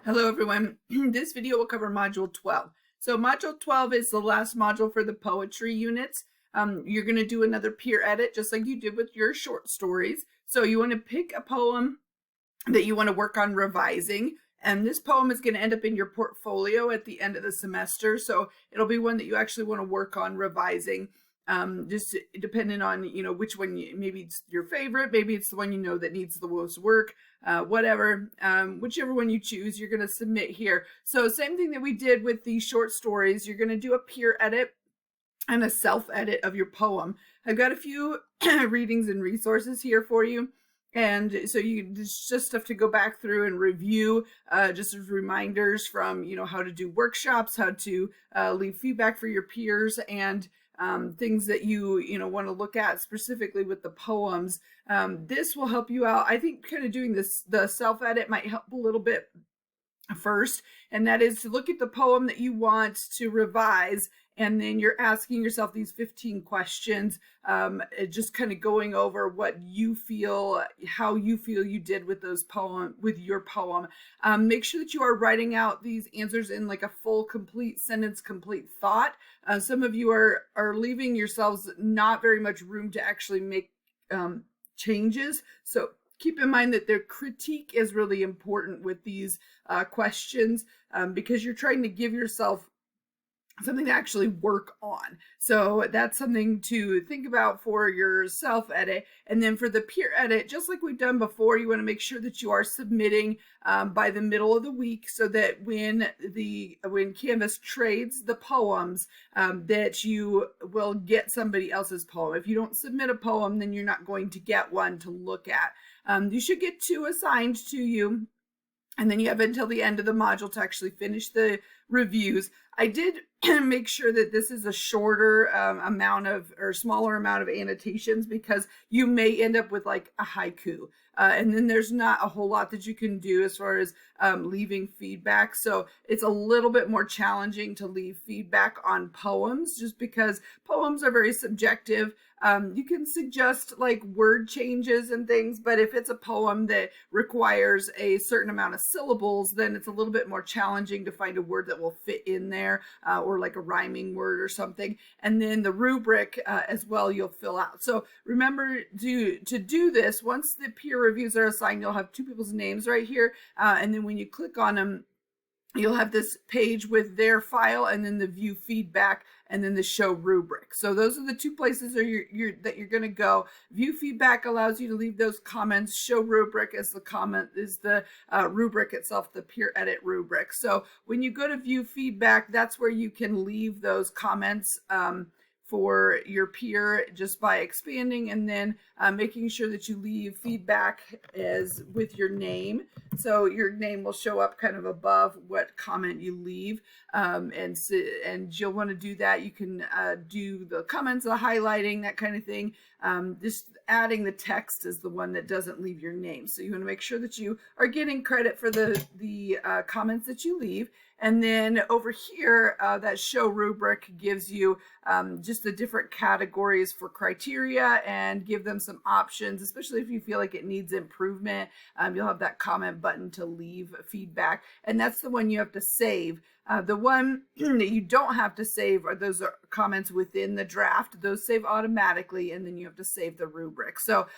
Hello everyone. This video will cover Module 12. So Module 12 is the last module for the poetry units. You're going to do another peer edit just like you did with your short stories. So you want to pick a poem that you want to work on revising. And this poem is going to end up in your portfolio at the end of the semester. So it'll be one that you actually want to work on revising. Just depending on, which one, maybe it's your favorite, maybe it's the one that needs the most work, whatever, whichever one you choose, you're going to submit here. So same thing that we did with the short stories, you're going to do a peer edit and a self edit of your poem. I've got a few readings and resources here for you. And so there's just stuff to go back through and review, just as reminders from, how to do workshops, how to leave feedback for your peers, and things that you want to look at specifically with the poems. This will help you out. I think kind of doing the self-edit might help a little bit first, and that is to look at the poem that you want to revise, and then you're asking yourself these 15 questions, just kind of going over what you feel, how you feel you did with your poem. Make sure that you are writing out these answers in like a full, complete sentence, complete thought. Some of you are leaving yourselves not very much room to actually make changes. So keep in mind that their critique is really important with these questions, because you're trying to give yourself something to actually work on. So that's something to think about for your self edit. And then for the peer edit, just like we've done before, you want to make sure that you are submitting by the middle of the week, so that when Canvas trades the poems, that you will get somebody else's poem. If you don't submit a poem, then you're not going to get one to look at. You should get 2 assigned to you, and then you have until the end of the module to actually finish the reviews. I did make sure that this is a shorter smaller amount of annotations, because you may end up with like a haiku. And then there's not a whole lot that you can do as far as leaving feedback. So it's a little bit more challenging to leave feedback on poems, just because poems are very subjective. You can suggest like word changes and things, but if it's a poem that requires a certain amount of syllables, then it's a little bit more challenging to find a word that will fit in there, or like a rhyming word or something. And then the rubric as well, you'll fill out. So remember to do this. Once the peer reviews are assigned, you'll have 2 people's names right here. And then when you click on them, you'll have this page with their file, and then the view feedback, and then the show rubric. So those are the 2 places that you're going to go. View feedback allows you to leave those comments. Show rubric is the rubric itself, the peer edit rubric. So when you go to view feedback, that's where you can leave those comments for your peer, just by expanding, and then making sure that you leave feedback as with your name. So your name will show up kind of above what comment you leave, and you'll want to do that. You can do the comments, the highlighting, that kind of thing. Just adding the text is the one that doesn't leave your name. So you want to make sure that you are getting credit for the comments that you leave. And then over here, that show rubric gives you just the different categories for criteria, and give them some options, especially if you feel like it needs improvement. You'll have that comment button to leave feedback, and that's the one you have to save. The one that you don't have to save are those comments within the draft. Those save automatically, and then you have to save the rubric. So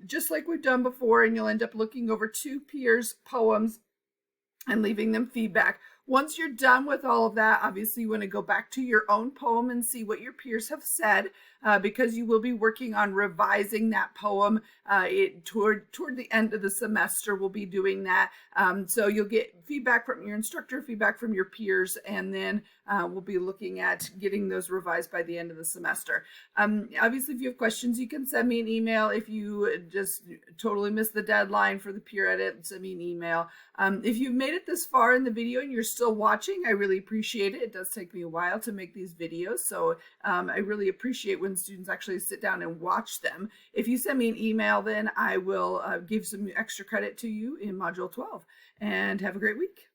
just like we've done before, and you'll end up looking over 2 peers' poems and leaving them feedback. Once you're done with all of that, obviously you want to go back to your own poem and see what your peers have said, because you will be working on revising that poem toward the end of the semester. We'll be doing that. So you'll get feedback from your instructor, feedback from your peers, and then we'll be looking at getting those revised by the end of the semester. Obviously, if you have questions, you can send me an email. If you just totally missed the deadline for the peer edit, send me an email. If you've made it this far in the video and you're still watching, I really appreciate it. It does take me a while to make these videos, so I really appreciate when students actually sit down and watch them. If you send me an email, then I will give some extra credit to you in Module 12. And have a great week.